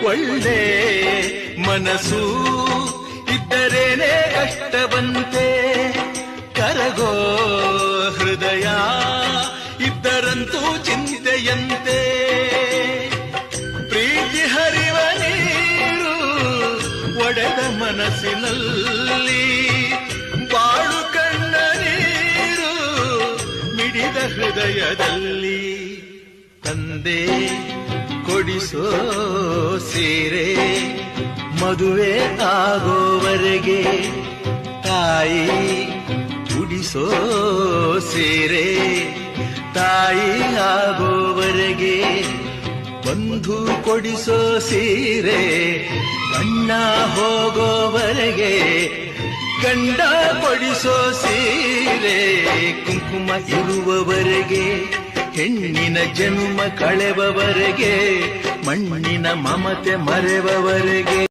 ಒಳ್ಳೆ ಮನಸ್ಸು ಇದ್ದರೇನೆ ಕಷ್ಟವಂತೆ, ಕರಗೋ ಹೃದಯ ಇದ್ದರಂತೂ ಚಿಂತೆಯಂತೆ. ಪ್ರೀತಿ ಹರಿವ ನೀರು ಒಡೆದ ಮನಸ್ಸಿನಲ್ಲಿ, ಬಾಳು ಕಣ್ಣ ನೀರು ಮಿಡಿದ ಹೃದಯದಲ್ಲಿ. ತಂದೆ ಕೊಡಿಸೋ ಸೀರೆ ಮದುವೆ ಆಗೋವರೆಗೆ, ತಾಯಿ ಉಡಿಸೋ ಸೀರೆ ತಾಯಿ ಆಗೋವರೆಗೆ, ಬಂಧು ಕೊಡಿಸೋ ಸೀರೆ ಬಣ್ಣ ಹೋಗೋವರೆಗೆ, ಗಂಡ ಕೊಡಿಸೋ ಸೀರೆ ಕುಂಕುಮ ಇರುವವರೆಗೆ, ಹೆಣ್ಣಿನ ಜನ್ಮ ಕಳೆವವರೆಗೆ, ಮಣ್ಣಿನ ಮಮತೆ ಮರೆವವರೆಗೆ.